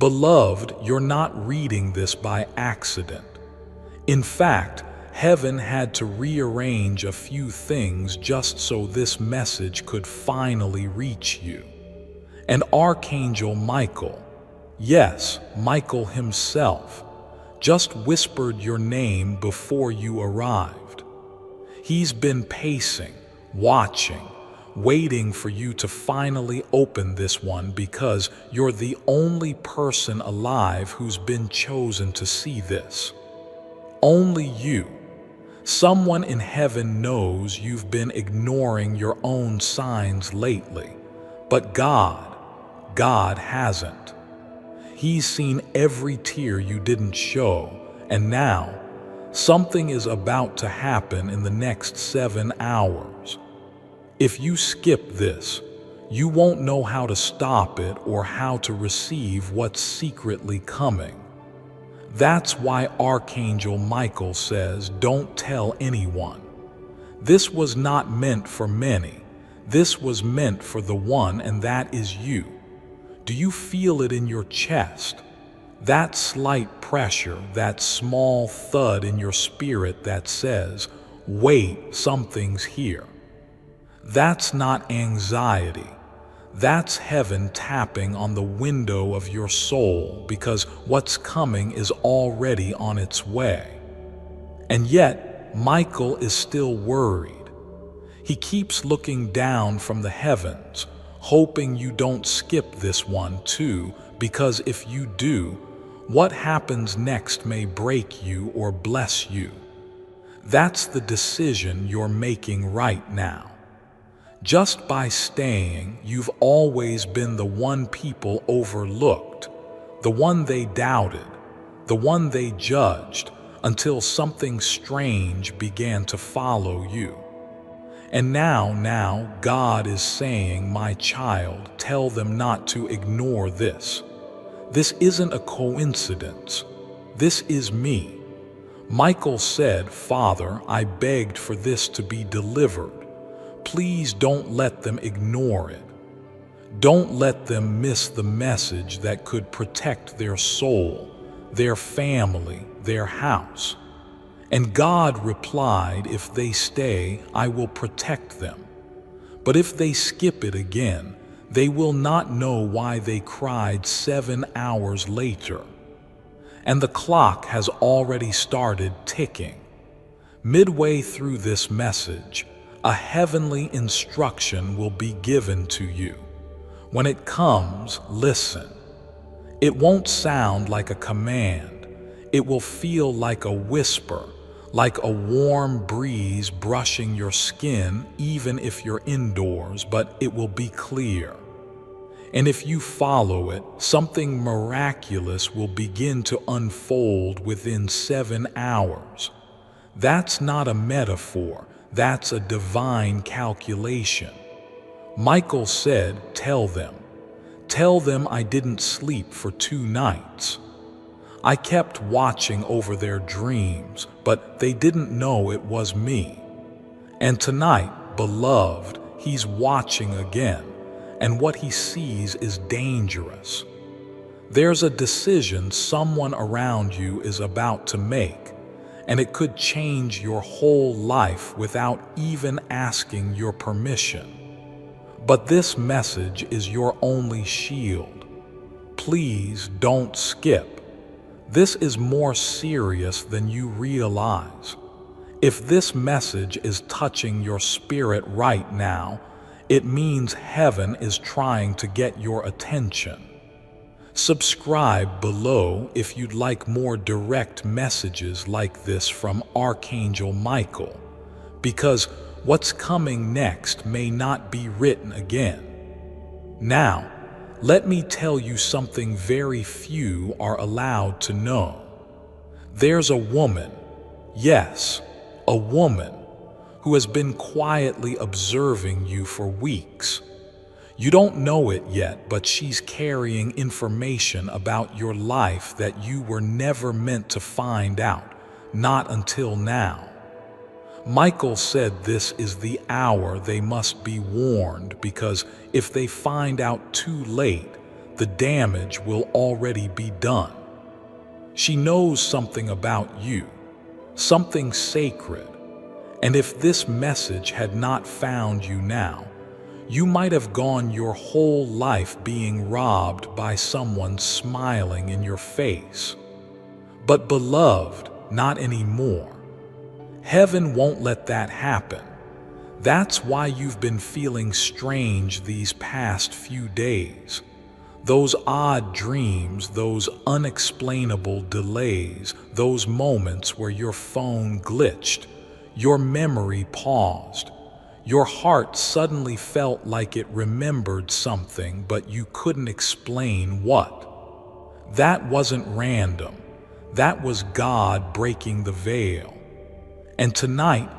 Beloved, you're not reading this by accident. In fact, heaven had to rearrange a few things just so this message could finally reach you. And Archangel Michael, yes, Michael himself, just whispered your name before you arrived. He's been pacing, watching, waiting for you to finally open this one because you're the only person alive who's been chosen to see this. Only you. Someone in heaven knows you've been ignoring your own signs lately, but God hasn't. He's seen every tear you didn't show, and now something is about to happen in the next 7 hours. If you skip this, you won't know how to stop it or how to receive what's secretly coming. That's why Archangel Michael says, don't tell anyone. This was not meant for many. This was meant for the one, and that is you. Do you feel it in your chest? That slight pressure, that small thud in your spirit that says, wait, something's here. That's not anxiety. That's heaven tapping on the window of your soul because what's coming is already on its way. And yet, Michael is still worried. He keeps looking down from the heavens, hoping you don't skip this one too, because if you do, what happens next may break you or bless you. That's the decision you're making right now. Just by staying, you've always been the one people overlooked, the one they doubted, the one they judged, until something strange began to follow you. And now God is saying, my child, tell them not to ignore this. This isn't a coincidence. This is me. Michael said, Father, I begged for this to be delivered. Please don't let them ignore it. Don't let them miss the message that could protect their soul, their family, their house. And God replied, if they stay, I will protect them. But if they skip it again, they will not know why they cried 7 hours later. And the clock has already started ticking. Midway through this message, a heavenly instruction will be given to you. When it comes, listen. It won't sound like a command. It will feel like a whisper, like a warm breeze brushing your skin, even if you're indoors, but it will be clear. And if you follow it, something miraculous will begin to unfold within 7 hours. That's not a metaphor. That's a divine calculation. Michael said, tell them I didn't sleep for 2 nights. I kept watching over their dreams, but they didn't know it was me. And tonight, beloved, he's watching again, and what he sees is dangerous. There's a decision someone around you is about to make, and it could change your whole life without even asking your permission. But this message is your only shield. Please don't skip. This is more serious than you realize. If this message is touching your spirit right now, it means heaven is trying to get your attention. Subscribe below if you'd like more direct messages like this from Archangel Michael, because what's coming next may not be written again. Now, let me tell you something very few are allowed to know. There's a woman, yes, a woman, who has been quietly observing you for weeks. You don't know it yet, but she's carrying information about your life that you were never meant to find out, not until now. Michael said this is the hour they must be warned, because if they find out too late, the damage will already be done. She knows something about you, something sacred, and if this message had not found you now, you might have gone your whole life being robbed by someone smiling in your face. But beloved, not anymore. Heaven won't let that happen. That's why you've been feeling strange these past few days. Those odd dreams, those unexplainable delays, those moments where your phone glitched, your memory paused, your heart suddenly felt like it remembered something, but you couldn't explain what. That wasn't random. That was God breaking the veil. And tonight,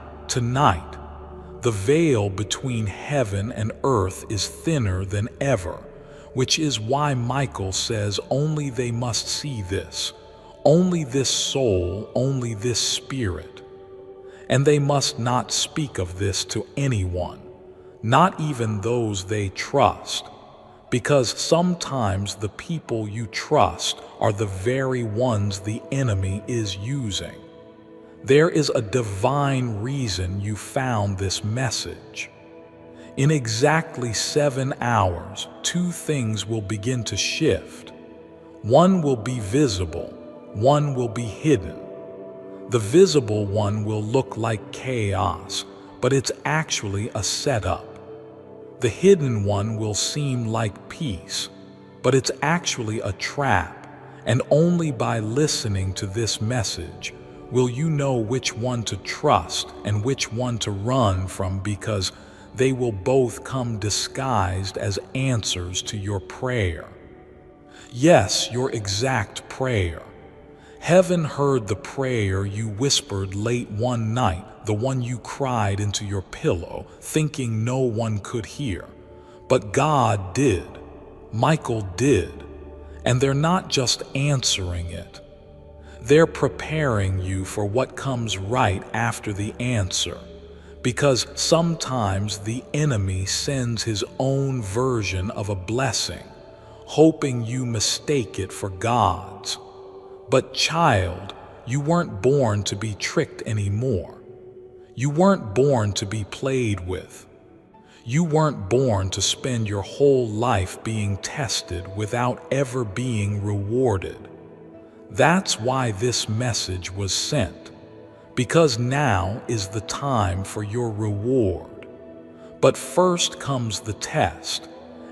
the veil between heaven and earth is thinner than ever, which is why Michael says only they must see this, only this soul, only this spirit. And they must not speak of this to anyone, not even those they trust, because sometimes the people you trust are the very ones the enemy is using. There is a divine reason you found this message. In exactly 7 hours, 2 things will begin to shift. One will be visible, one will be hidden. The visible one will look like chaos, but it's actually a setup. The hidden one will seem like peace, but it's actually a trap, and only by listening to this message will you know which one to trust and which one to run from, because they will both come disguised as answers to your prayer. Yes, your exact prayer. Heaven heard the prayer you whispered late one night, the one you cried into your pillow, thinking no one could hear. But God did. Michael did. And they're not just answering it. They're preparing you for what comes right after the answer. Because sometimes the enemy sends his own version of a blessing, hoping you mistake it for God's. But child, you weren't born to be tricked anymore. You weren't born to be played with. You weren't born to spend your whole life being tested without ever being rewarded. That's why this message was sent, because now is the time for your reward. But first comes the test,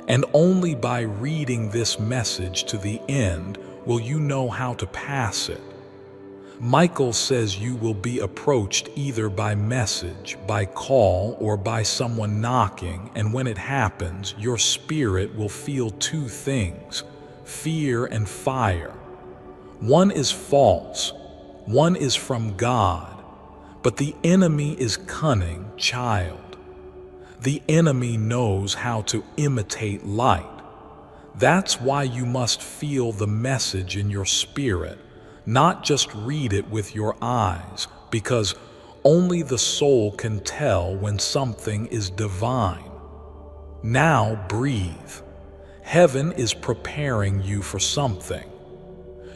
and only by reading this message to the end will you know how to pass it. Michael says you will be approached either by message, by call, or by someone knocking, and when it happens, your spirit will feel 2 things, fear and fire. One is false, one is from God, but the enemy is cunning, child. The enemy knows how to imitate light. That's why you must feel the message in your spirit, not just read it with your eyes, because only the soul can tell when something is divine. Now breathe. Heaven is preparing you for something.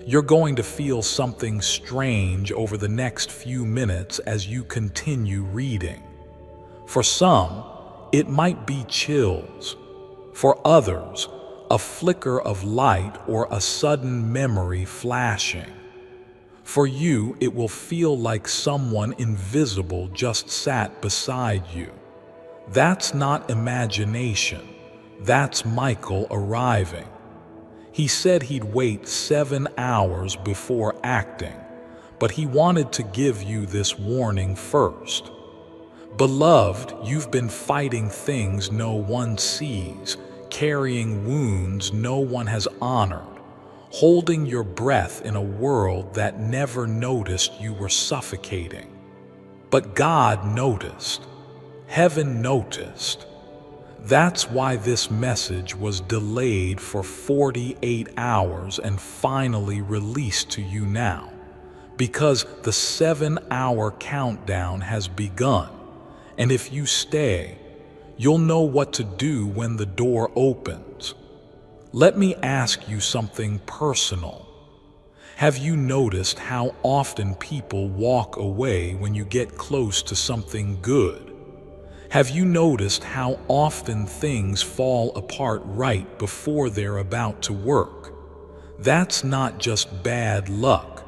You're going to feel something strange over the next few minutes as you continue reading. For some, it might be chills. For others, a flicker of light or a sudden memory flashing. For you, it will feel like someone invisible just sat beside you. That's not imagination. That's Michael arriving. He said he'd wait 7 hours before acting, but he wanted to give you this warning first. Beloved, you've been fighting things no one sees, carrying wounds no one has honored, holding your breath in a world that never noticed you were suffocating. But God noticed. Heaven noticed. That's why this message was delayed for 48 hours and finally released to you now. Because the 7-hour countdown has begun, and if you stay, you'll know what to do when the door opens. Let me ask you something personal. Have you noticed how often people walk away when you get close to something good? Have you noticed how often things fall apart right before they're about to work? That's not just bad luck.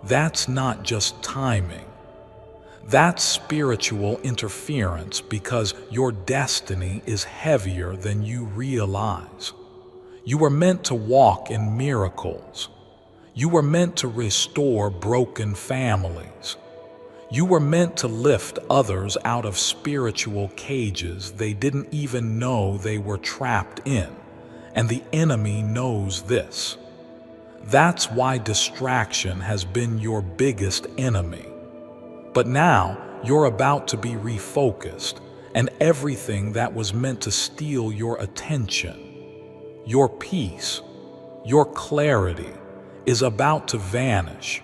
That's not just timing. That's spiritual interference, because your destiny is heavier than you realize. You were meant to walk in miracles. You were meant to restore broken families. You were meant to lift others out of spiritual cages they didn't even know they were trapped in, and the enemy knows this. That's why distraction has been your biggest enemy. But now you're about to be refocused, and everything that was meant to steal your attention, your peace, your clarity, is about to vanish.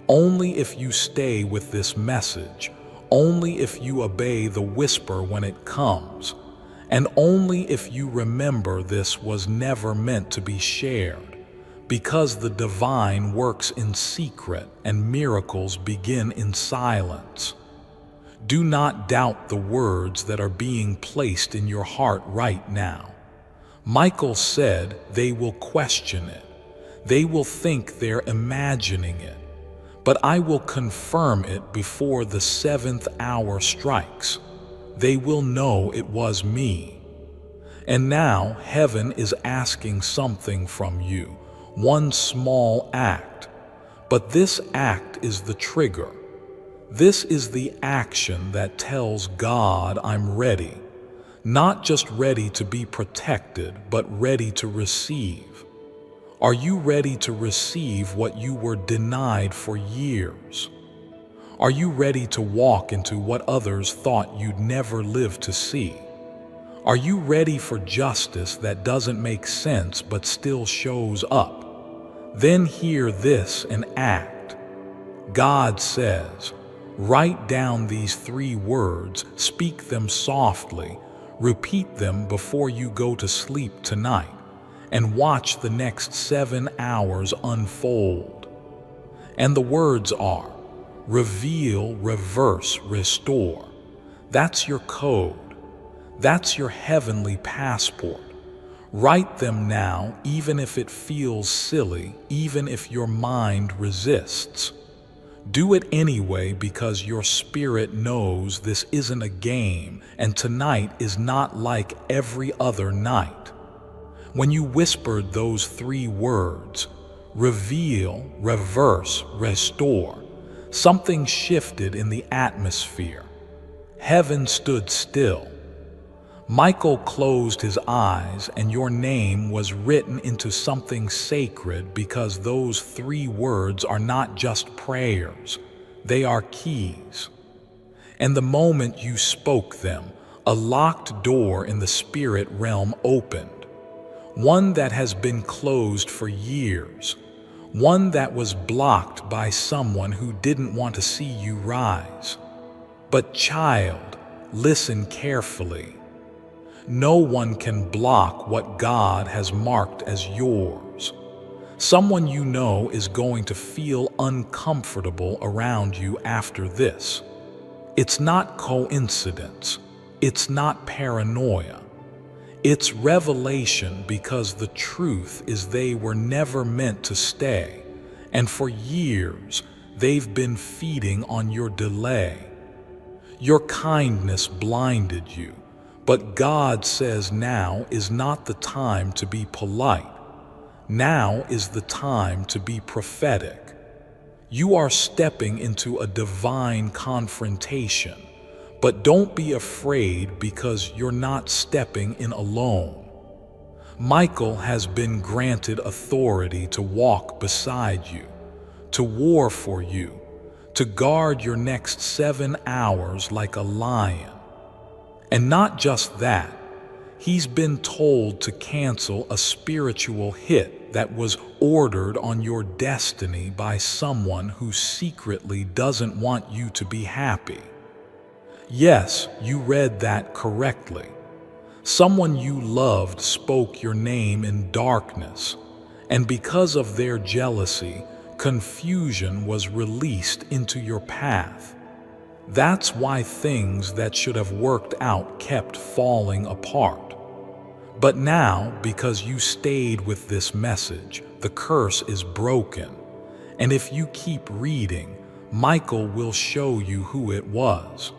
Only if you stay with this message, only if you obey the whisper when it comes, and only if you remember this was never meant to be shared, because the divine works in secret and miracles begin in silence. Do not doubt the words that are being placed in your heart right now. Michael said they will question it. They will think they're imagining it. But I will confirm it before the 7th hour strikes. They will know it was me. And now heaven is asking something from you, one small act. But this act is the trigger. This is the action that tells God I'm ready. Not just ready to be protected, but ready to receive. Are you ready to receive what you were denied for years? Are you ready to walk into what others thought you'd never live to see? Are you ready for justice that doesn't make sense but still shows up? Then hear this and act. God says, write down these 3 words, speak them softly, repeat them before you go to sleep tonight, and watch the next 7 hours unfold. And the words are, reveal, reverse, restore. That's your code. That's your heavenly passport. Write them now, even if it feels silly, even if your mind resists. Do it anyway, because your spirit knows this isn't a game, and tonight is not like every other night. When you whispered those 3 words, reveal, reverse, restore, something shifted in the atmosphere. Heaven stood still. Michael closed his eyes, and your name was written into something sacred, because those 3 words are not just prayers, they are keys. And the moment you spoke them, a locked door in the spirit realm opened. One that has been closed for years. One that was blocked by someone who didn't want to see you rise. But child, listen carefully. No one can block what God has marked as yours. Someone you know is going to feel uncomfortable around you after this. It's not coincidence. It's not paranoia. It's revelation, because the truth is they were never meant to stay, and for years they've been feeding on your delay. Your kindness blinded you. But God says now is not the time to be polite. Now is the time to be prophetic. You are stepping into a divine confrontation, but don't be afraid, because you're not stepping in alone. Michael has been granted authority to walk beside you, to war for you, to guard your next 7 hours like a lion. And not just that, he's been told to cancel a spiritual hit that was ordered on your destiny by someone who secretly doesn't want you to be happy. Yes, you read that correctly. Someone you loved spoke your name in darkness, and because of their jealousy, confusion was released into your path. That's why things that should have worked out kept falling apart. But now, because you stayed with this message, the curse is broken. And if you keep reading, Michael will show you who it was.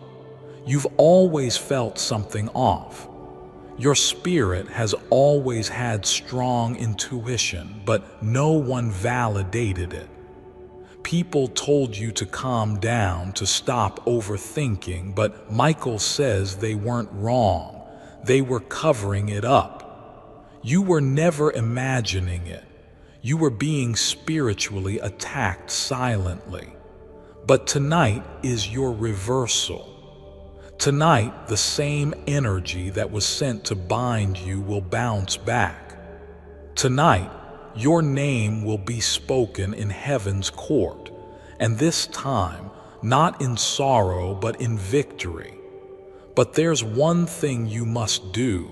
You've always felt something off. Your spirit has always had strong intuition, but no one validated it. People told you to calm down, to stop overthinking, but Michael says they weren't wrong. They were covering it up. You were never imagining it. You were being spiritually attacked silently. But tonight is your reversal. Tonight, the same energy that was sent to bind you will bounce back. Tonight, your name will be spoken in heaven's court, and this time, not in sorrow but in victory. But there's one thing you must do.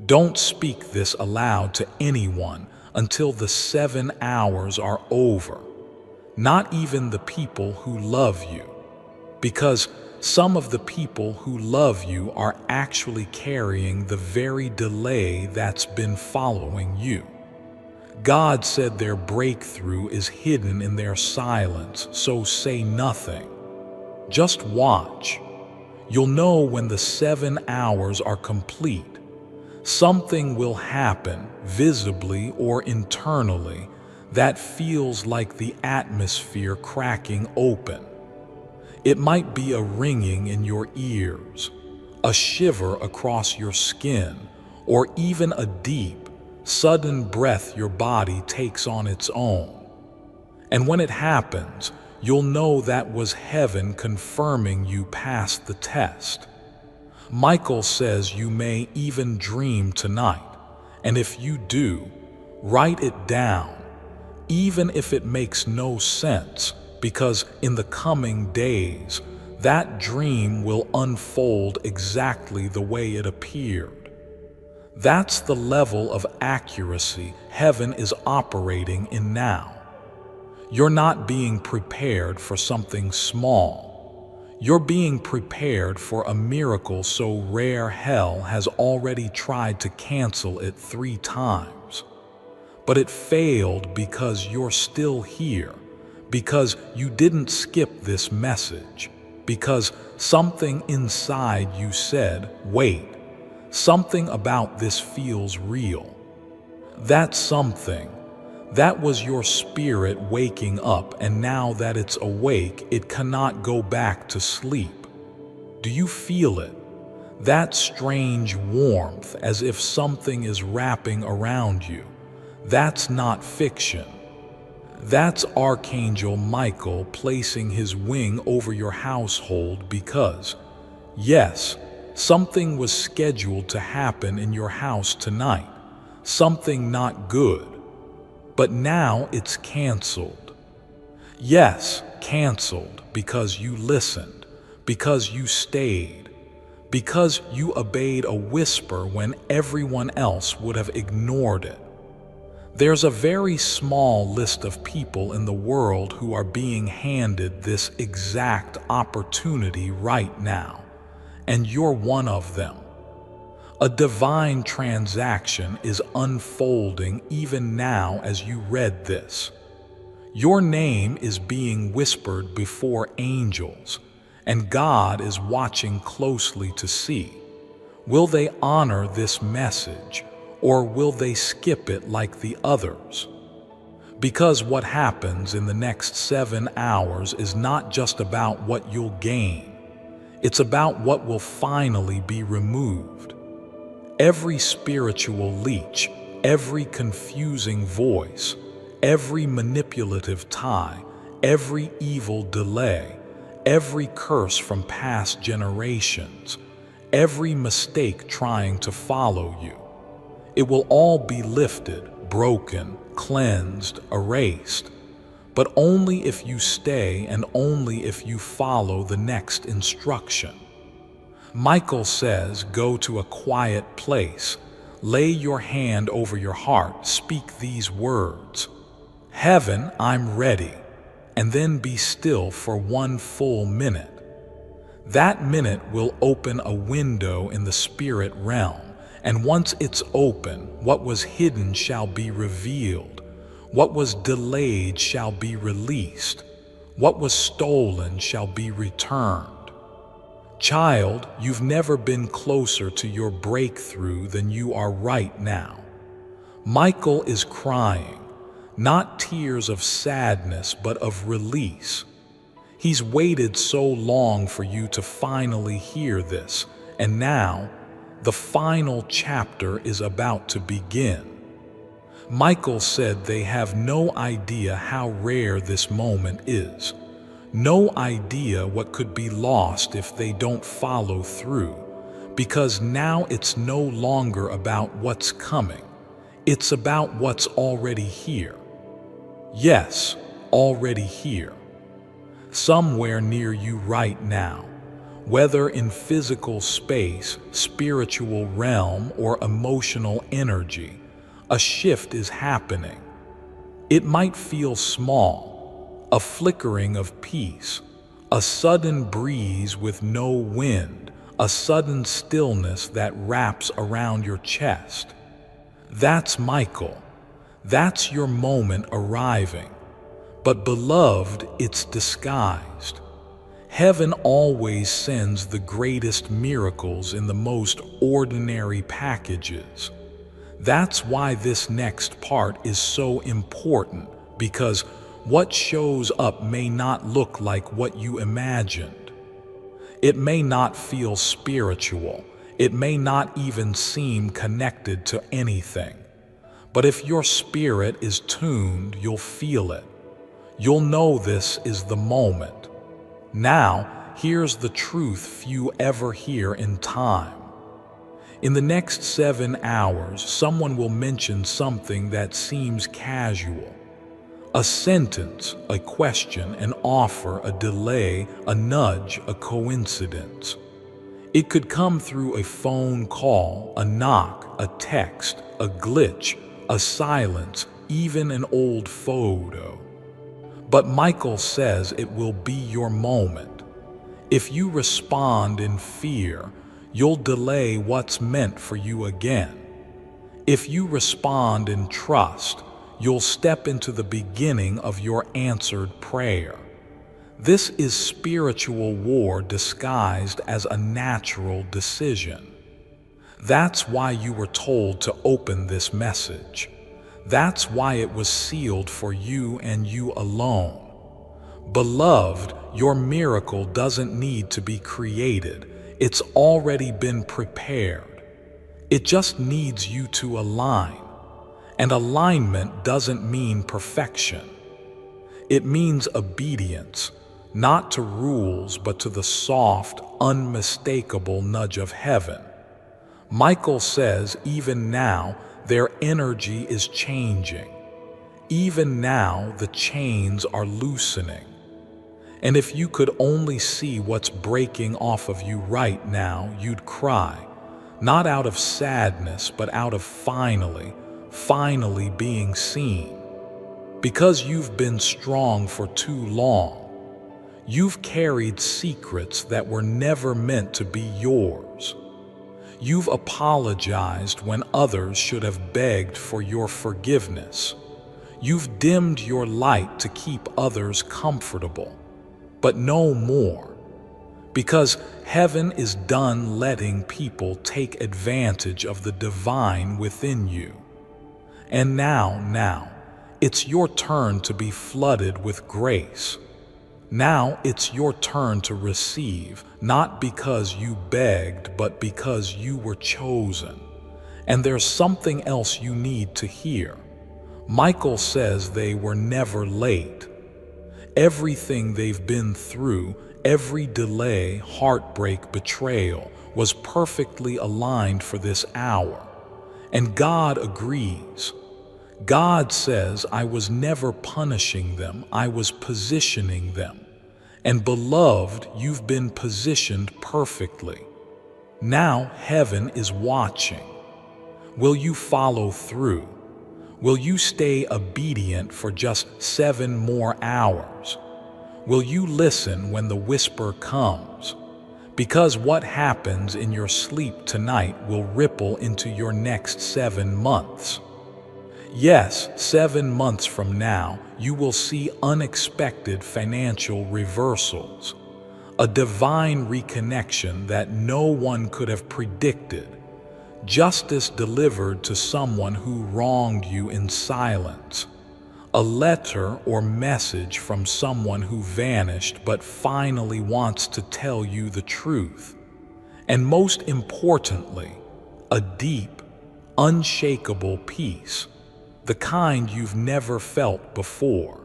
Don't speak this aloud to anyone until the 7 hours are over. Not even the people who love you. Because some of the people who love you are actually carrying the very delay that's been following you. God said their breakthrough is hidden in their silence, so say nothing. Just watch. You'll know when the 7 hours are complete. Something will happen, visibly or internally, that feels like the atmosphere cracking open. It might be a ringing in your ears, a shiver across your skin, or even a deep, sudden breath your body takes on its own. And when it happens, you'll know that was heaven confirming you passed the test. Michael says you may even dream tonight, and if you do, write it down, even if it makes no sense, because in the coming days, that dream will unfold exactly the way it appeared. That's the level of accuracy heaven is operating in now. You're not being prepared for something small. You're being prepared for a miracle so rare hell has already tried to cancel it 3 times. But it failed because you're still here, because you didn't skip this message, because something inside you said, wait, something about this feels real. That something, that was your spirit waking up, and now that it's awake, it cannot go back to sleep. Do you feel it? That strange warmth, as if something is wrapping around you. That's not fiction. That's Archangel Michael placing his wing over your household because, yes, something was scheduled to happen in your house tonight, something not good, but now it's canceled. Yes, canceled because you listened, because you stayed, because you obeyed a whisper when everyone else would have ignored it. There's a very small list of people in the world who are being handed this exact opportunity right now, and you're one of them. A divine transaction is unfolding even now as you read this. Your name is being whispered before angels, and God is watching closely to see, will they honor this message? Or will they skip it like the others? Because what happens in the next 7 hours is not just about what you'll gain. It's about what will finally be removed. Every spiritual leech, every confusing voice, every manipulative tie, every evil delay, every curse from past generations, every mistake trying to follow you. It will all be lifted, broken, cleansed, erased, but only if you stay and only if you follow the next instruction. Michael says, go to a quiet place, lay your hand over your heart, speak these words, "Heaven, I'm ready," and then be still for 1 full minute. That minute will open a window in the spirit realm, and once it's open, what was hidden shall be revealed, what was delayed shall be released, what was stolen shall be returned. Child, you've never been closer to your breakthrough than you are right now. Michael is crying, not tears of sadness, but of release. He's waited so long for you to finally hear this, and now the final chapter is about to begin. Michael said they have no idea how rare this moment is. No idea what could be lost if they don't follow through, because now it's no longer about what's coming. It's about what's already here. Yes, already here. Somewhere near you right now, whether in physical space, spiritual realm, or emotional energy, a shift is happening. It might feel small, a flickering of peace, a sudden breeze with no wind, a sudden stillness that wraps around your chest. That's Michael. That's your moment arriving. But beloved, it's disguised. Heaven always sends the greatest miracles in the most ordinary packages. That's why this next part is so important, because what shows up may not look like what you imagined. It may not feel spiritual. It may not even seem connected to anything. But if your spirit is tuned, you'll feel it. You'll know this is the moment. Now, here's the truth few ever hear in time. In the next 7 hours, someone will mention something that seems casual. A sentence, a question, an offer, a delay, a nudge, a coincidence. It could come through a phone call, a knock, a text, a glitch, a silence, even an old photo. But Michael says it will be your moment. If you respond in fear, you'll delay what's meant for you again. If you respond in trust, you'll step into the beginning of your answered prayer. This is spiritual war disguised as a natural decision. That's why you were told to open this message. That's why it was sealed for you and you alone. Beloved, your miracle doesn't need to be created. It's already been prepared. It just needs you to align. And alignment doesn't mean perfection. It means obedience, not to rules, but to the soft, unmistakable nudge of heaven. Michael says even now, their energy is changing. Even now, the chains are loosening. And if you could only see what's breaking off of you right now, you'd cry, not out of sadness, but out of finally being seen. Because you've been strong for too long. You've carried secrets that were never meant to be yours. You've apologized when others should have begged for your forgiveness. You've dimmed your light to keep others comfortable, but no more. Because heaven is done letting people take advantage of the divine within you. And now, it's your turn to be flooded with grace. Now it's your turn to receive, not because you begged, but because you were chosen. And there's something else you need to hear. Michael says they were never late. Everything they've been through, every delay, heartbreak, betrayal, was perfectly aligned for this hour. And God agrees. God says, I was never punishing them, I was positioning them. And beloved, you've been positioned perfectly. Now heaven is watching. Will you follow through? Will you stay obedient for just 7 more hours? Will you listen when the whisper comes? Because what happens in your sleep tonight will ripple into your next 7 months. Yes, 7 months from now, you will see unexpected financial reversals, a divine reconnection that no one could have predicted, justice delivered to someone who wronged you in silence, a letter or message from someone who vanished but finally wants to tell you the truth, and most importantly, a deep, unshakable peace, the kind you've never felt before.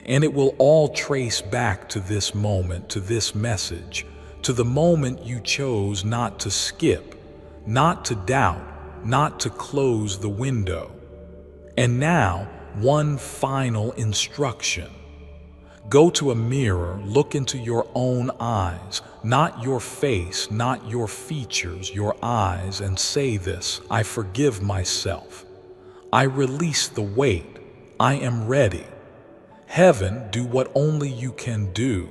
And it will all trace back to this moment, to this message, to the moment you chose not to skip, not to doubt, not to close the window. And now, one final instruction. Go to a mirror, look into your own eyes, not your face, not your features, your eyes, and say this: I forgive myself. I release the weight. I am ready. Heaven, do what only you can do.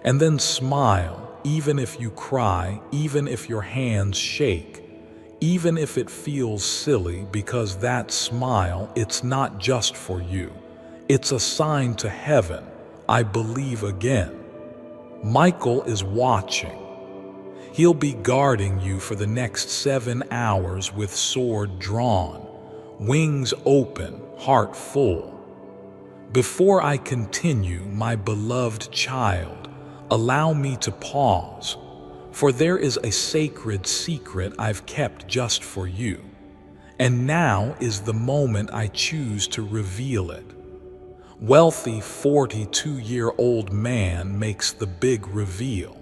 And then smile, even if you cry, even if your hands shake, even if it feels silly, because that smile, it's not just for you. It's a sign to heaven, I believe again. Michael is watching. He'll be guarding you for the next 7 hours with sword drawn, wings open, heart full. Before I continue, my beloved child, allow me to pause, for there is a sacred secret I've kept just for you, and now is the moment I choose to reveal it. Wealthy 42-year-old man makes the big reveal.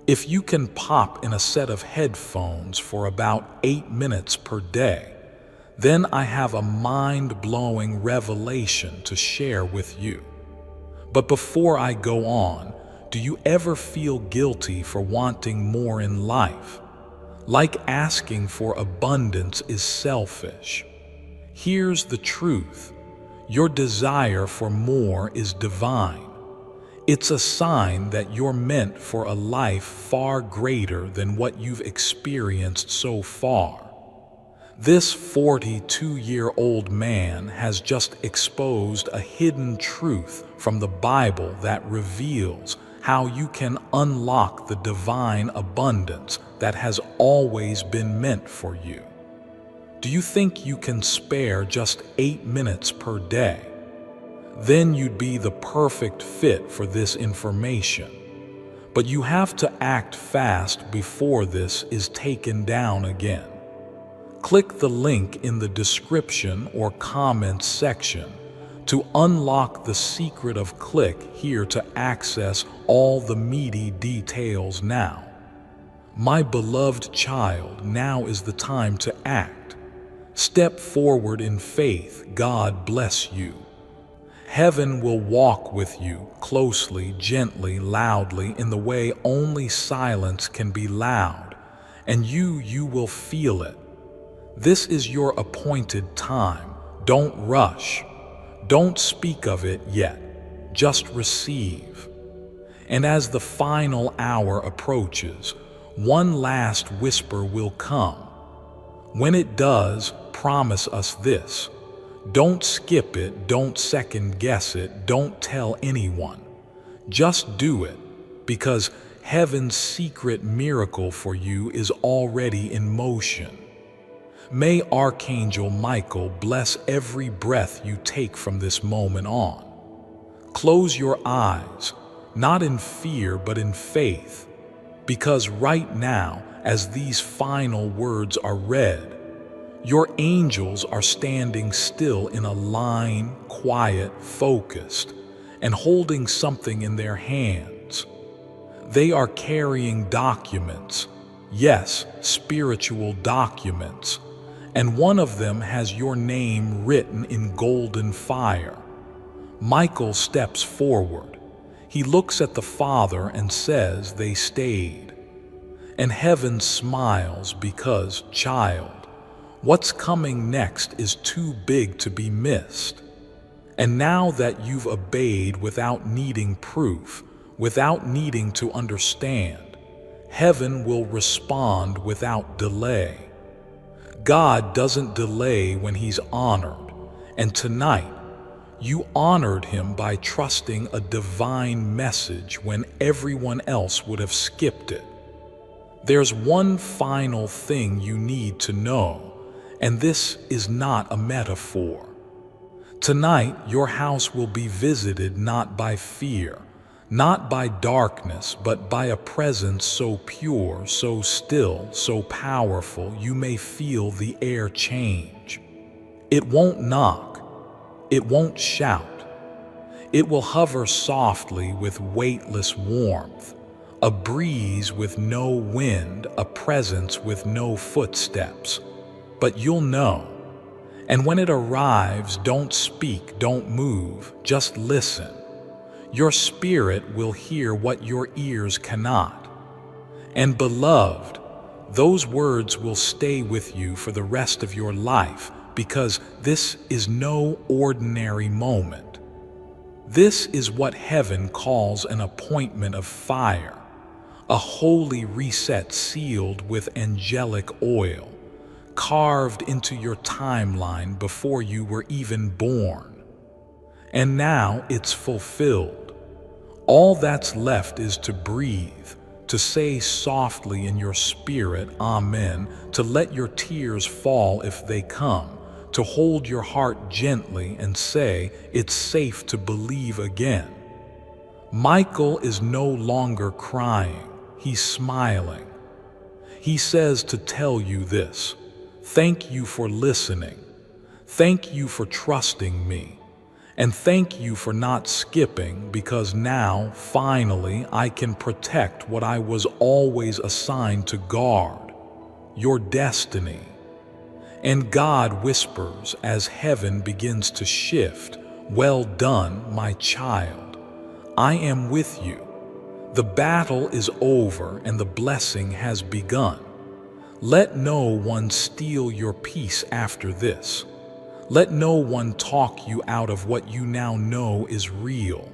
If you can pop in a set of headphones for about 8 minutes per day, then I have a mind-blowing revelation to share with you. But before I go on, do you ever feel guilty for wanting more in life? Like asking for abundance is selfish. Here's the truth. Your desire for more is divine. It's a sign that you're meant for a life far greater than what you've experienced so far. This 42-year-old man has just exposed a hidden truth from the Bible that reveals how you can unlock the divine abundance that has always been meant for you. Do you think you can spare just 8 minutes per day? Then you'd be the perfect fit for this information. But you have to act fast before this is taken down again. Click the link in the description or comments section to unlock the secret of click here to access all the meaty details now. My beloved child, now is the time to act. Step forward in faith. God bless you. Heaven will walk with you closely, gently, loudly, in the way only silence can be loud, and you will feel it. This is your appointed time. Don't rush. Don't speak of it yet. Just receive. And as the final hour approaches, one last whisper will come. When it does, promise us this. Don't skip it. Don't second guess it. Don't tell anyone. Just do it, because heaven's secret miracle for you is already in motion. May Archangel Michael bless every breath you take from this moment on. Close your eyes, not in fear but in faith, because right now, as these final words are read, your angels are standing still in a line, quiet, focused, and holding something in their hands. They are carrying documents, yes, spiritual documents, and one of them has your name written in golden fire. Michael steps forward. He looks at the Father and says they stayed. And heaven smiles because, child, what's coming next is too big to be missed. And now that you've obeyed without needing proof, without needing to understand, heaven will respond without delay. God doesn't delay when He's honored, and tonight, you honored Him by trusting a divine message when everyone else would have skipped it. There's one final thing you need to know, and this is not a metaphor. Tonight, your house will be visited not by fear, not by darkness, but by a presence so pure, so still, so powerful, you may feel the air change. It won't knock, it won't shout. It will hover softly with weightless warmth, a breeze with no wind, a presence with no footsteps. But you'll know. And when it arrives, don't speak, don't move, just listen. Your spirit will hear what your ears cannot. And beloved, those words will stay with you for the rest of your life, because this is no ordinary moment. This is what heaven calls an appointment of fire, a holy reset sealed with angelic oil, carved into your timeline before you were even born. And now it's fulfilled. All that's left is to breathe, to say softly in your spirit, Amen, to let your tears fall if they come, to hold your heart gently and say, it's safe to believe again. Michael is no longer crying, he's smiling. He says to tell you this: thank you for listening, thank you for trusting me, and thank you for not skipping, because now, finally, I can protect what I was always assigned to guard, your destiny. And God whispers as heaven begins to shift, well done, my child. I am with you. The battle is over and the blessing has begun. Let no one steal your peace after this. Let no one talk you out of what you now know is real.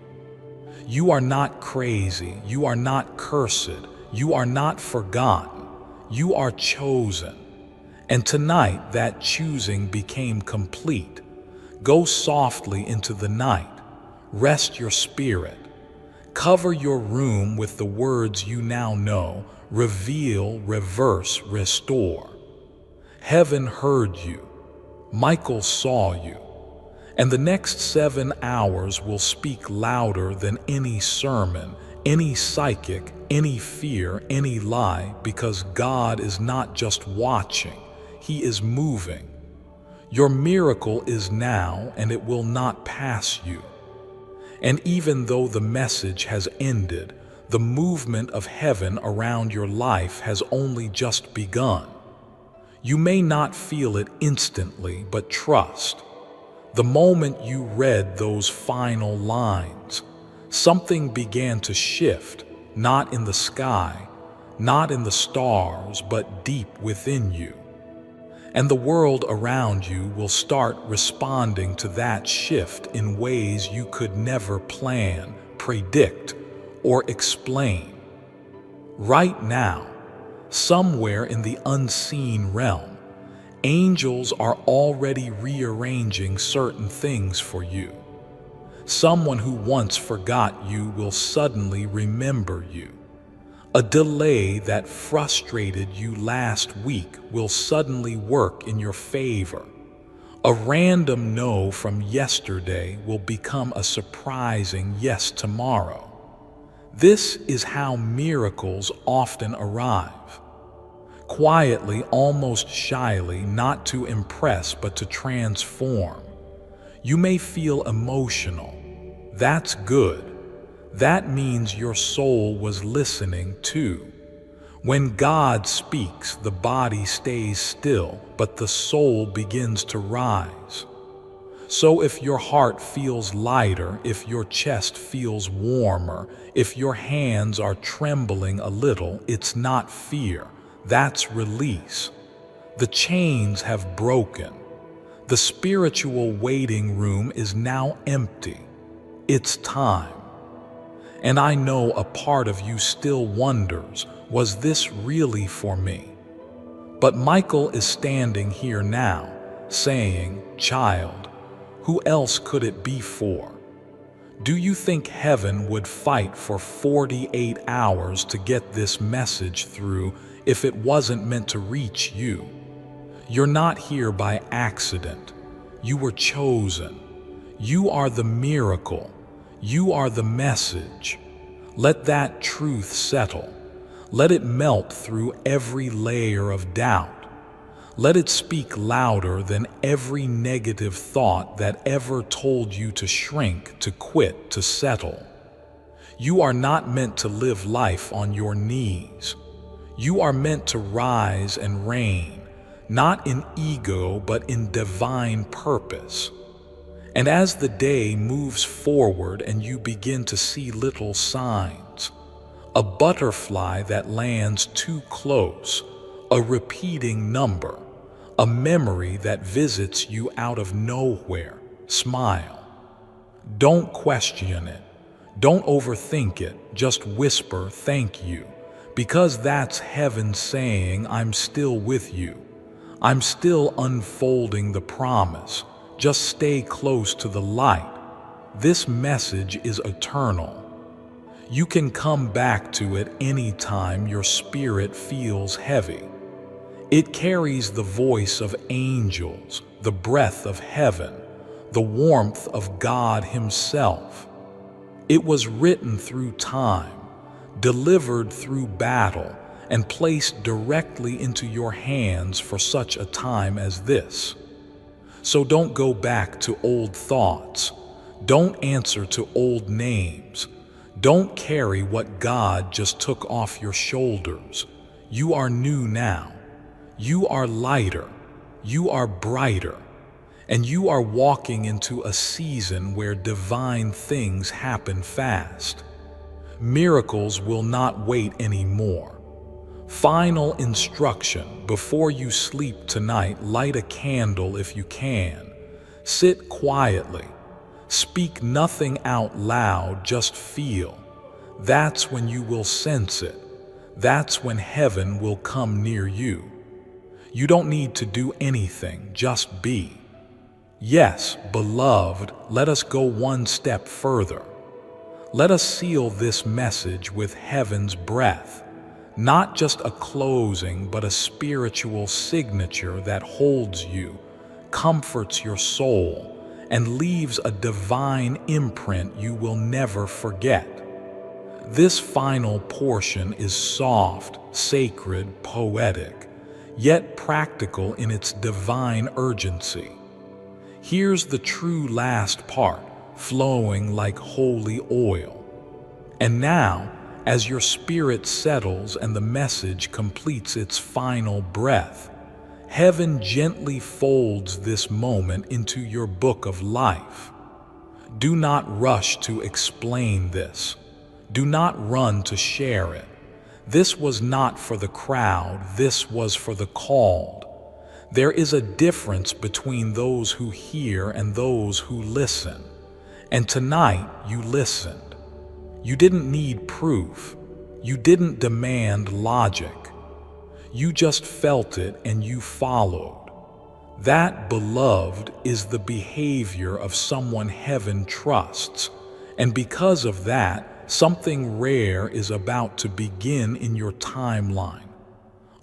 You are not crazy. You are not cursed. You are not forgotten. You are chosen. And tonight that choosing became complete. Go softly into the night. Rest your spirit. Cover your room with the words you now know. Reveal, reverse, restore. Heaven heard you. Michael saw you. And the next 7 hours will speak louder than any sermon, any psychic, any fear, any lie, because God is not just watching, He is moving. Your miracle is now, and it will not pass you. And even though the message has ended, the movement of heaven around your life has only just begun. You may not feel it instantly, but trust. The moment you read those final lines, something began to shift, not in the sky, not in the stars, but deep within you. And the world around you will start responding to that shift in ways you could never plan, predict, or explain. Right now, somewhere in the unseen realm, angels are already rearranging certain things for you. Someone who once forgot you will suddenly remember you. A delay that frustrated you last week will suddenly work in your favor. A random no from yesterday will become a surprising yes tomorrow. This is how miracles often arrive. Quietly, almost shyly, not to impress but to transform. You may feel emotional. That's good. That means your soul was listening too. When God speaks, the body stays still, but the soul begins to rise. So if your heart feels lighter, if your chest feels warmer, if your hands are trembling a little, it's not fear, that's release. The chains have broken. The spiritual waiting room is now empty. It's time. And I know a part of you still wonders, was this really for me? But Michael is standing here now, saying, child, who else could it be for? Do you think heaven would fight for 48 hours to get this message through if it wasn't meant to reach you? You're not here by accident. You were chosen. You are the miracle. You are the message. Let that truth settle. Let it melt through every layer of doubt. Let it speak louder than every negative thought that ever told you to shrink, to quit, to settle. You are not meant to live life on your knees. You are meant to rise and reign, not in ego, but in divine purpose. And as the day moves forward and you begin to see little signs, a butterfly that lands too close, a repeating number, a memory that visits you out of nowhere, smile. Don't question it. Don't overthink it. Just whisper, thank you, because that's heaven saying, I'm still with you. I'm still unfolding the promise. Just stay close to the light. This message is eternal. You can come back to it anytime your spirit feels heavy. It carries the voice of angels, the breath of heaven, the warmth of God Himself. It was written through time, delivered through battle, and placed directly into your hands for such a time as this. So don't go back to old thoughts. Don't answer to old names. Don't carry what God just took off your shoulders. You are new now. You are lighter. You are brighter. And you are walking into a season where divine things happen fast. Miracles will not wait anymore. Final instruction: before you sleep tonight, light a candle if you can. Sit quietly. Speak nothing out loud, just feel. That's when you will sense it. That's when heaven will come near you. You don't need to do anything, just be. Yes, beloved, let us go one step further. Let us seal this message with heaven's breath. Not just a closing, but a spiritual signature that holds you, comforts your soul, and leaves a divine imprint you will never forget. This final portion is soft, sacred, poetic, yet practical in its divine urgency. Here's the true last part, flowing like holy oil. And now, as your spirit settles and the message completes its final breath, heaven gently folds this moment into your book of life. Do not rush to explain this. Do not run to share it. This was not for the crowd, this was for the called. There is a difference between those who hear and those who listen. And tonight you listened. You didn't need proof. You didn't demand logic. You just felt it and you followed. That, beloved, is the behavior of someone heaven trusts. And because of that, something rare is about to begin in your timeline.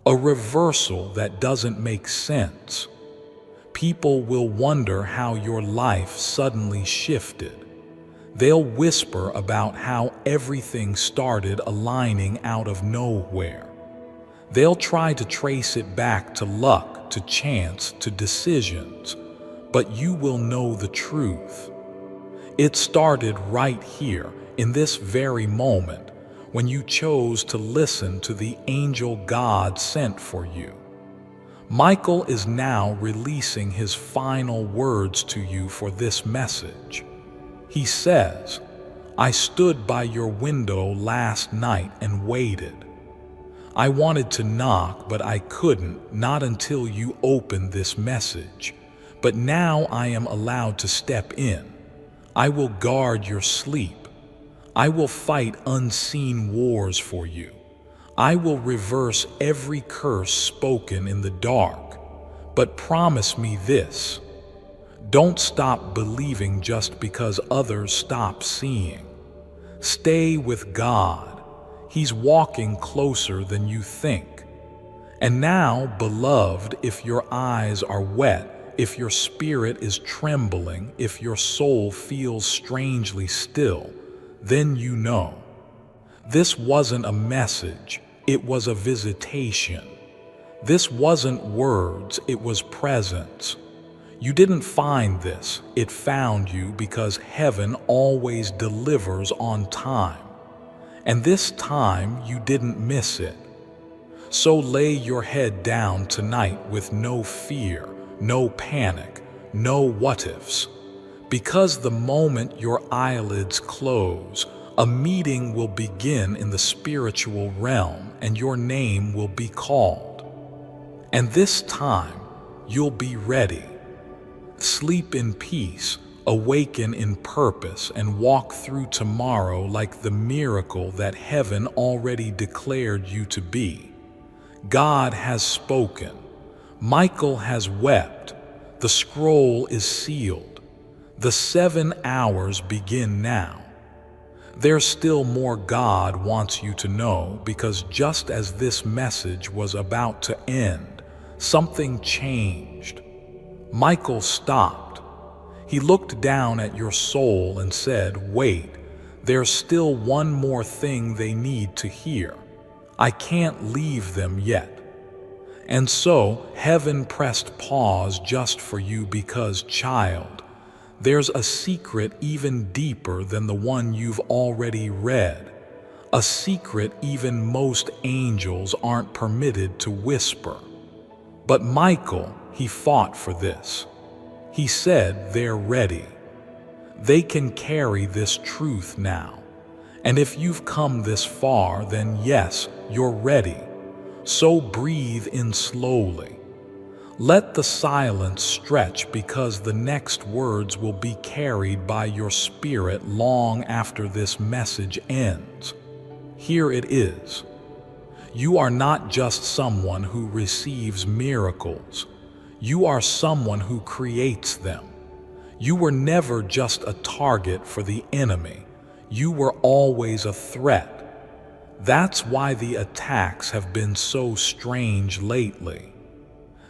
A reversal that doesn't make sense. People will wonder how your life suddenly shifted. They'll whisper about how everything started aligning out of nowhere. They'll try to trace it back to luck, to chance, to decisions, but you will know the truth. It started right here, in this very moment, when you chose to listen to the angel God sent for you. Michael is now releasing his final words to you for this message. He says, "I stood by your window last night and waited. I wanted to knock, but I couldn't, not until you opened this message. But now I am allowed to step in. I will guard your sleep. I will fight unseen wars for you. I will reverse every curse spoken in the dark. But promise me this: don't stop believing just because others stop seeing. Stay with God. He's walking closer than you think. And now, beloved, if your eyes are wet, if your spirit is trembling, if your soul feels strangely still, then you know. This wasn't a message, it was a visitation. This wasn't words, it was presence. You didn't find this, it found you, because heaven always delivers on time. And this time you didn't miss it. So lay your head down tonight with no fear, no panic, no what-ifs. Because the moment your eyelids close, a meeting will begin in the spiritual realm and your name will be called. And this time, you'll be ready. Sleep in peace, awaken in purpose, and walk through tomorrow like the miracle that heaven already declared you to be. God has spoken. Michael has wept. The scroll is sealed. The 7 hours begin now. There's still more God wants you to know, because just as this message was about to end, something changed. Michael stopped. He looked down at your soul and said, "Wait, there's still one more thing they need to hear. I can't leave them yet." And so heaven pressed pause just for you because, child, there's a secret even deeper than the one you've already read. A secret even most angels aren't permitted to whisper. But Michael, he fought for this. He said they're ready. They can carry this truth now. And if you've come this far, then yes, you're ready. So breathe in slowly. Let the silence stretch, because the next words will be carried by your spirit long after this message ends. Here it is. You are not just someone who receives miracles. You are someone who creates them. You were never just a target for the enemy. You were always a threat. That's why the attacks have been so strange lately.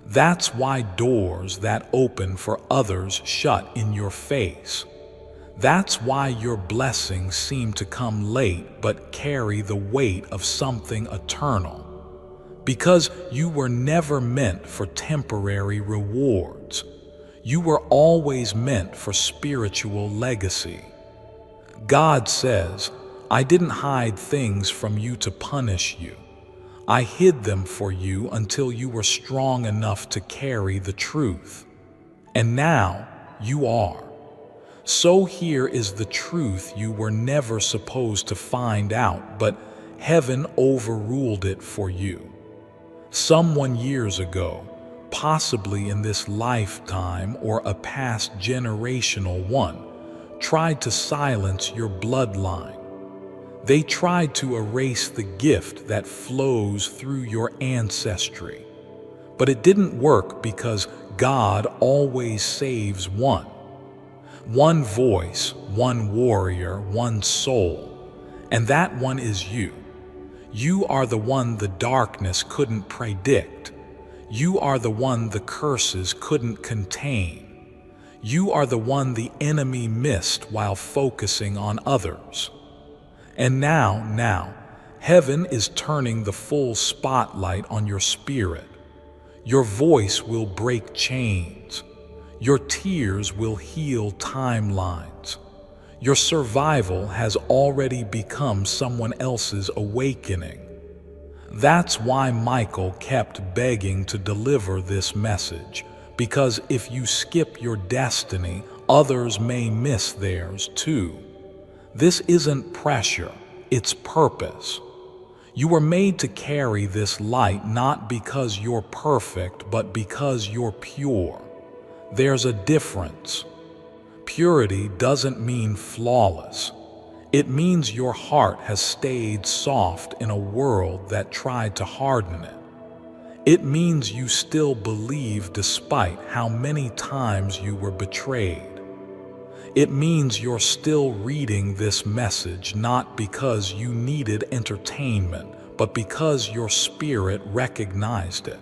That's why doors that open for others shut in your face. That's why your blessings seem to come late but carry the weight of something eternal. Because you were never meant for temporary rewards. You were always meant for spiritual legacy. God says, "I didn't hide things from you to punish you. I hid them for you until you were strong enough to carry the truth. And now you are. So here is the truth you were never supposed to find out, but heaven overruled it for you. Someone years ago, possibly in this lifetime or a past generational one, tried to silence your bloodline. They tried to erase the gift that flows through your ancestry. But it didn't work, because God always saves one. One voice, one warrior, one soul. And that one is you. You are the one the darkness couldn't predict. You are the one the curses couldn't contain. You are the one the enemy missed while focusing on others. And now, heaven is turning the full spotlight on your spirit. Your voice will break chains. Your tears will heal timelines. Your survival has already become someone else's awakening. That's why Michael kept begging to deliver this message, because if you skip your destiny, others may miss theirs too. This isn't pressure, it's purpose. You were made to carry this light not because you're perfect, but because you're pure. There's a difference. Purity doesn't mean flawless. It means your heart has stayed soft in a world that tried to harden it. It means you still believe despite how many times you were betrayed. It means you're still reading this message not because you needed entertainment, but because your spirit recognized it.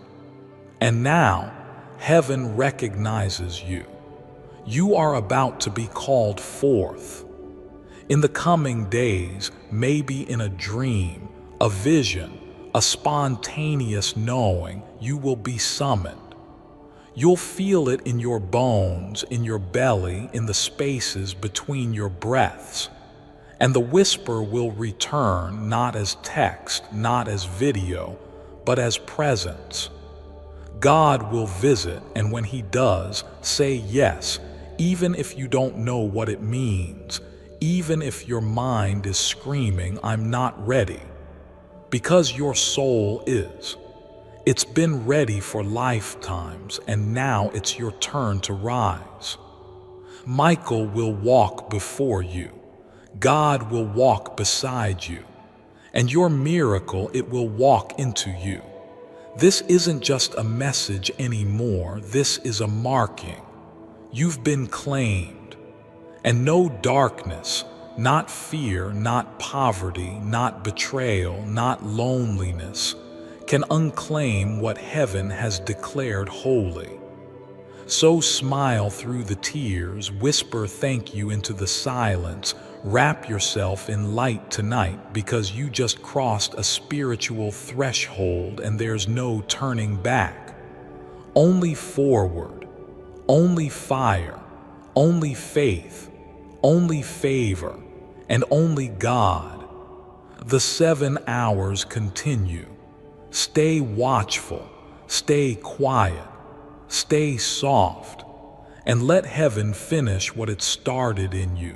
And now, heaven recognizes you. You are about to be called forth. In the coming days, maybe in a dream, a vision, a spontaneous knowing, you will be summoned. You'll feel it in your bones, in your belly, in the spaces between your breaths. And the whisper will return not as text, not as video, but as presence. God will visit, and when He does, say yes, even if you don't know what it means, even if your mind is screaming, "I'm not ready," because your soul is. It's been ready for lifetimes, and now it's your turn to rise. Michael will walk before you. God will walk beside you. And your miracle, it will walk into you. This isn't just a message anymore. This is a marking. You've been claimed. And no darkness, not fear, not poverty, not betrayal, not loneliness, can unclaim what heaven has declared holy. So smile through the tears, whisper thank you into the silence, wrap yourself in light tonight, because you just crossed a spiritual threshold and there's no turning back. Only forward, only fire, only faith, only favor, and only God. The 7 hours continue. Stay watchful, stay quiet, stay soft, and let heaven finish what it started in you.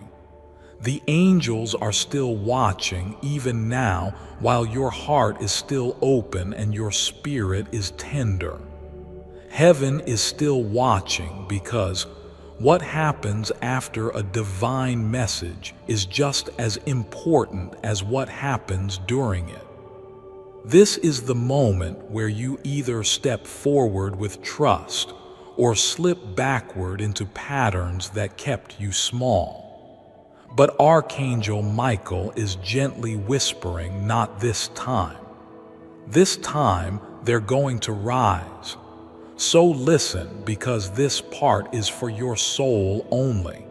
The angels are still watching even now, while your heart is still open and your spirit is tender. Heaven is still watching, because what happens after a divine message is just as important as what happens during it. This is the moment where you either step forward with trust or slip backward into patterns that kept you small. But Archangel Michael is gently whispering, not this time. This time they're going to rise. So listen, because this part is for your soul only.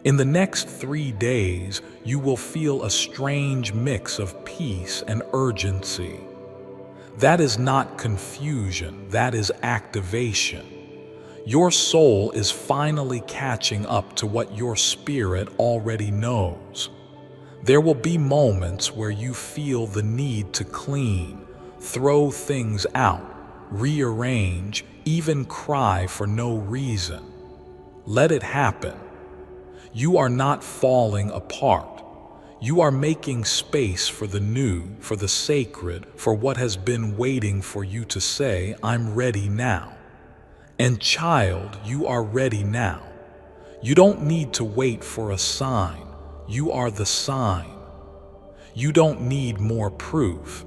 In the next 3 days, you will feel a strange mix of peace and urgency. That is not confusion, that is activation. Your soul is finally catching up to what your spirit already knows. There will be moments where you feel the need to clean, throw things out, rearrange, even cry for no reason. Let it happen. You are not falling apart. You are making space for the new, for the sacred, for what has been waiting for you to say, "I'm ready now." And child, you are ready now. You don't need to wait for a sign. You are the sign. You don't need more proof.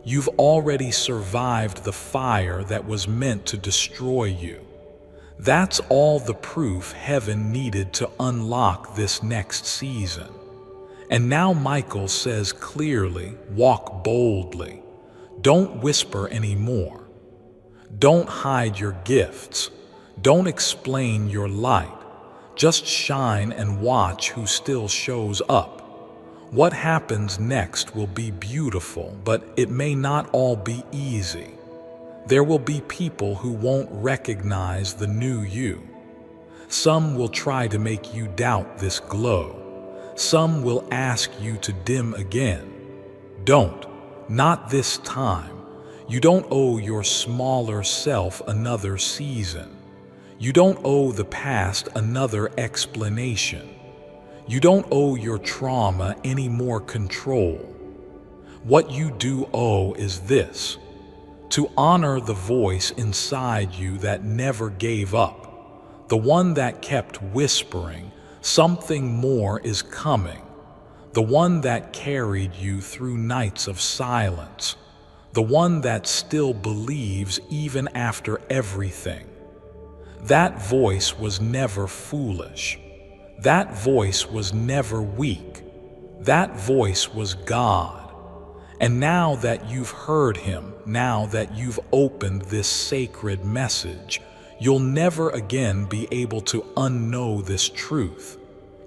You've already survived the fire that was meant to destroy you. That's all the proof heaven needed to unlock this next season. And now Michael says clearly, walk boldly. Don't whisper anymore. Don't hide your gifts. Don't explain your light. Just shine and watch who still shows up. What happens next will be beautiful, but it may not all be easy. There will be people who won't recognize the new you. Some will try to make you doubt this glow. Some will ask you to dim again. Don't. Not this time. You don't owe your smaller self another season. You don't owe the past another explanation. You don't owe your trauma any more control. What you do owe is this: to honor the voice inside you that never gave up, the one that kept whispering, "Something more is coming," the one that carried you through nights of silence, the one that still believes even after everything. That voice was never foolish. That voice was never weak. That voice was God. And now that you've heard him, now that you've opened this sacred message, you'll never again be able to unknow this truth.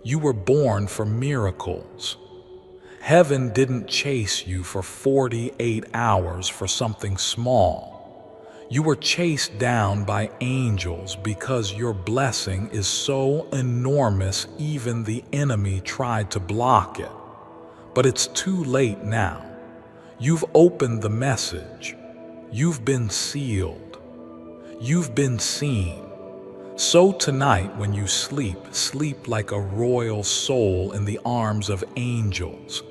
You were born for miracles. Heaven didn't chase you for 48 hours for something small. You were chased down by angels because your blessing is so enormous even the enemy tried to block it. But it's too late now. You've opened the message. You've been sealed. You've been seen. So tonight when you sleep, sleep like a royal soul in the arms of angels.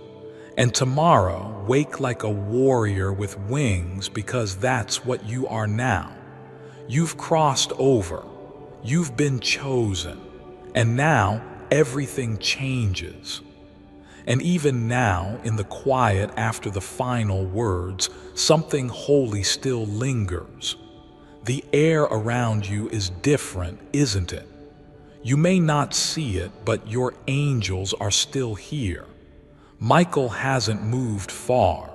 And tomorrow, wake like a warrior with wings, because that's what you are now. You've crossed over. You've been chosen. And now everything changes. And even now, in the quiet after the final words, something holy still lingers. The air around you is different, isn't it? You may not see it, but your angels are still here. Michael hasn't moved far.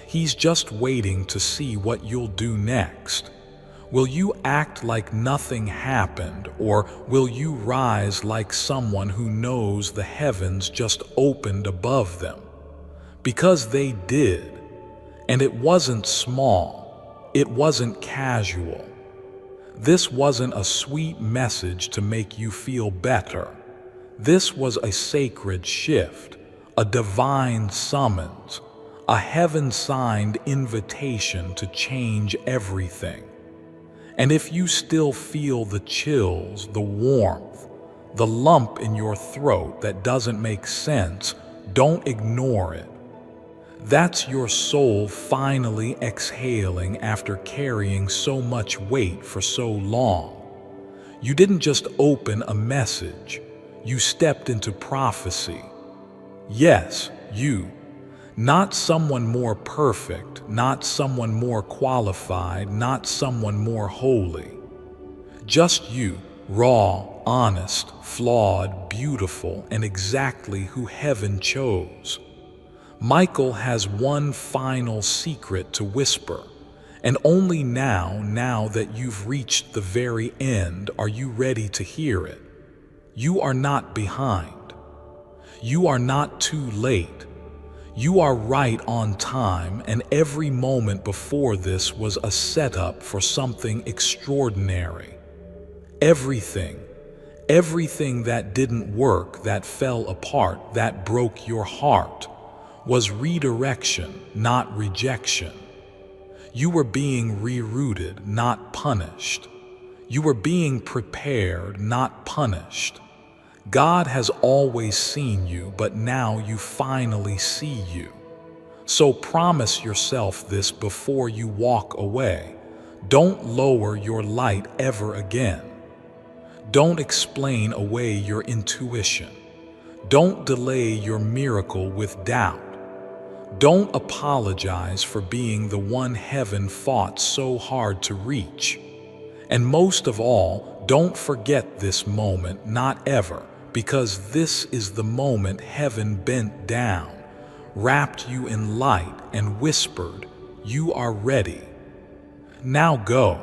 He's just waiting to see what you'll do next. Will you act like nothing happened, or will you rise like someone who knows the heavens just opened above them? Because they did. And it wasn't small. It wasn't casual. This wasn't a sweet message to make you feel better. This was a sacred shift, a divine summons, a heaven-signed invitation to change everything. And if you still feel the chills, the warmth, the lump in your throat that doesn't make sense, don't ignore it. That's your soul finally exhaling after carrying so much weight for so long. You didn't just open a message, you stepped into prophecy. Yes, you. Not someone more perfect, not someone more qualified, not someone more holy. Just you, raw, honest, flawed, beautiful, and exactly who heaven chose. Michael has one final secret to whisper, and only now that you've reached the very end, are you ready to hear it. You are not behind. You are not too late. You are right on time, and every moment before this was a setup for something extraordinary. Everything that didn't work, that fell apart, that broke your heart, was redirection, not rejection. You were being rerouted, not punished. You were being prepared, not punished. God has always seen you, but now you finally see you. So promise yourself this before you walk away. Don't lower your light ever again. Don't explain away your intuition. Don't delay your miracle with doubt. Don't apologize for being the one heaven fought so hard to reach. And most of all, don't forget this moment, not ever. Because this is the moment heaven bent down, wrapped you in light, and whispered, "You are ready. Now go.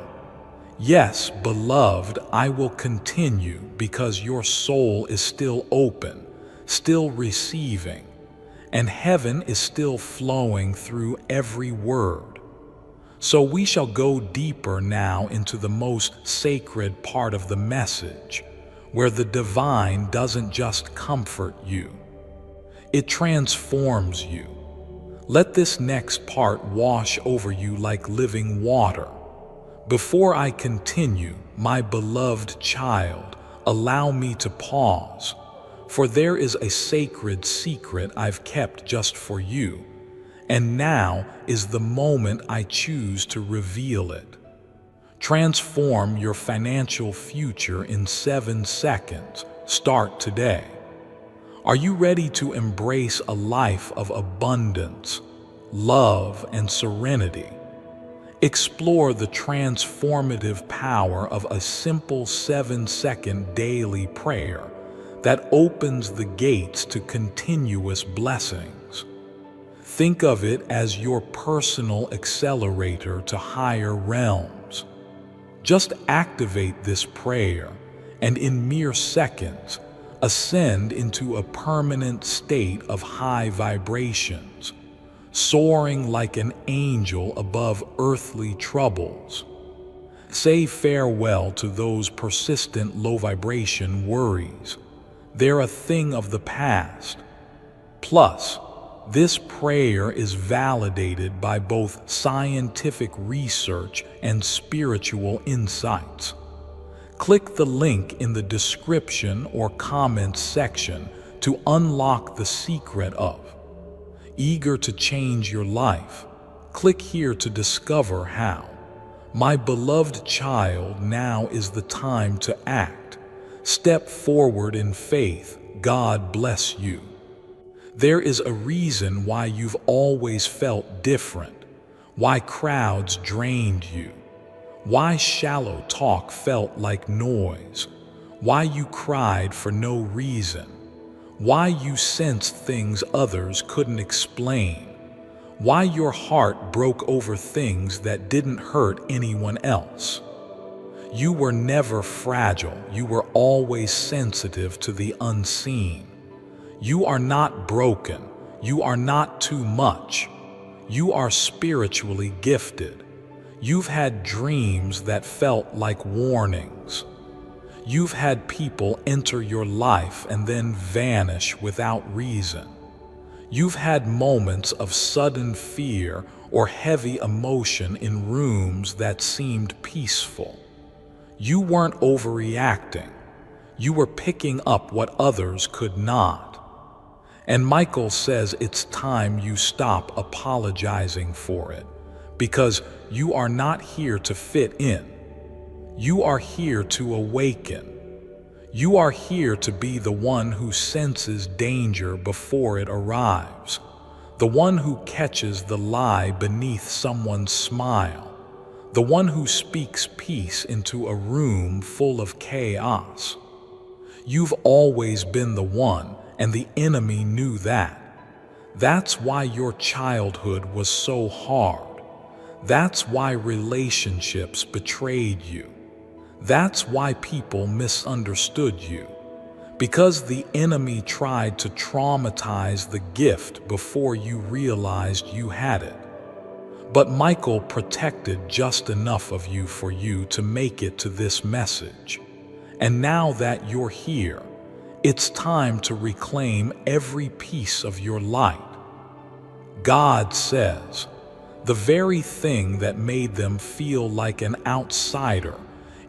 Yes, beloved, I will continue because your soul is still open, still receiving, and heaven is still flowing through every word." So we shall go deeper now into the most sacred part of the message, where the divine doesn't just comfort you. It transforms you. Let this next part wash over you like living water. Before I continue, my beloved child, allow me to pause, for there is a sacred secret I've kept just for you, and now is the moment I choose to reveal it. Transform your financial future in 7 seconds. Start today. Are you ready to embrace a life of abundance, love, and serenity? Explore the transformative power of a simple 7-second daily prayer that opens the gates to continuous blessings. Think of it as your personal accelerator to higher realms. Just activate this prayer, and in mere seconds, ascend into a permanent state of high vibrations, soaring like an angel above earthly troubles. Say farewell to those persistent low-vibration worries. They're a thing of the past. Plus, this prayer is validated by both scientific research and spiritual insights. Click the link in the description or comments section to unlock the secret of. Eager to change your life? Click here to discover how. My beloved child, now is the time to act. Step forward in faith. God bless you. There is a reason why you've always felt different, why crowds drained you, why shallow talk felt like noise, why you cried for no reason, why you sensed things others couldn't explain, why your heart broke over things that didn't hurt anyone else. You were never fragile, you were always sensitive to the unseen. You are not broken, you are not too much. You are spiritually gifted. You've had dreams that felt like warnings. You've had people enter your life and then vanish without reason. You've had moments of sudden fear or heavy emotion in rooms that seemed peaceful. You weren't overreacting. You were picking up what others could not. And Michael says it's time you stop apologizing for it, because you are not here to fit in. You are here to awaken. You are here to be the one who senses danger before it arrives, the one who catches the lie beneath someone's smile, the one who speaks peace into a room full of chaos. You've always been the one, and the enemy knew that. That's why your childhood was so hard. That's why relationships betrayed you. That's why people misunderstood you. Because the enemy tried to traumatize the gift before you realized you had it. But Michael protected just enough of you for you to make it to this message. And now that you're here, it's time to reclaim every piece of your light. God says, the very thing that made them feel like an outsider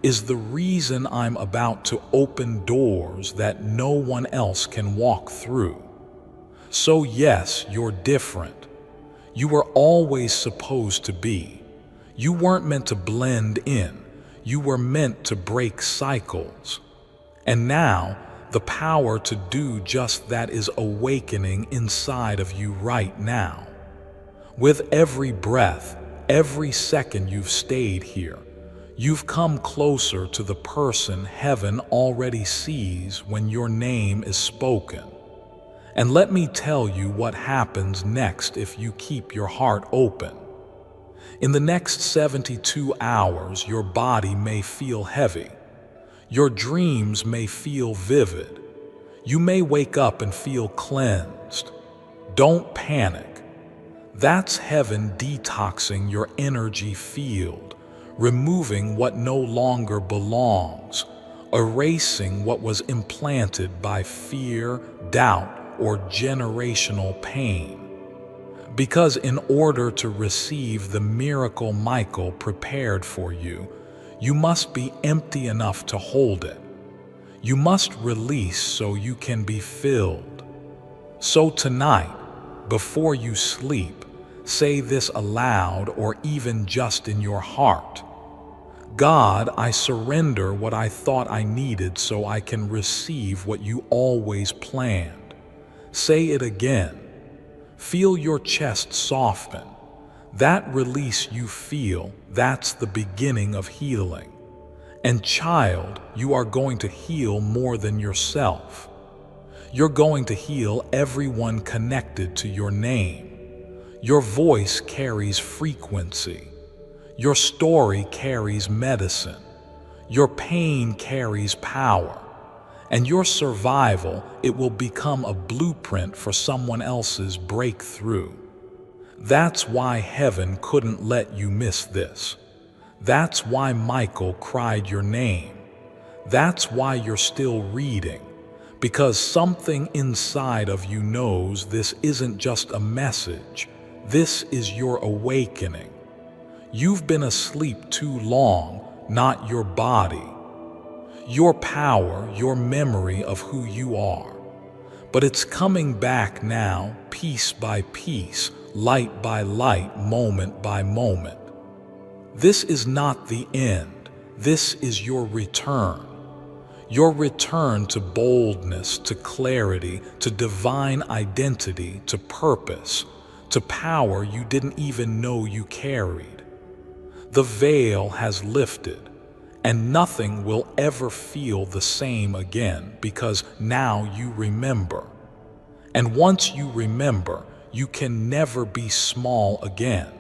is the reason I'm about to open doors that no one else can walk through. So yes, you're different. You were always supposed to be. You weren't meant to blend in. You were meant to break cycles. And now, the power to do just that is awakening inside of you right now. With every breath, every second you've stayed here, you've come closer to the person heaven already sees when your name is spoken. And let me tell you what happens next if you keep your heart open. In the next 72 hours, your body may feel heavy. Your dreams may feel vivid. You may wake up and feel cleansed. Don't panic. That's heaven detoxing your energy field, removing what no longer belongs, erasing what was implanted by fear, doubt, or generational pain. Because in order to receive the miracle Michael prepared for you, you must be empty enough to hold it. You must release so you can be filled. So tonight, before you sleep, say this aloud or even just in your heart. God, I surrender what I thought I needed so I can receive what you always planned. Say it again. Feel your chest soften. That release you feel, that's the beginning of healing. And child, you are going to heal more than yourself. You're going to heal everyone connected to your name. Your voice carries frequency. Your story carries medicine. Your pain carries power. And your survival, it will become a blueprint for someone else's breakthrough. That's why heaven couldn't let you miss this. That's why Michael cried your name. That's why you're still reading. Because something inside of you knows this isn't just a message. This is your awakening. You've been asleep too long, not your body. Your power, your memory of who you are. But it's coming back now, piece by piece, light by light, moment by moment. This is not the end. This is your return. Your return to boldness, to clarity, to divine identity, to purpose, to power you didn't even know you carried. The veil has lifted, and nothing will ever feel the same again because now you remember. And once you remember, you can never be small again.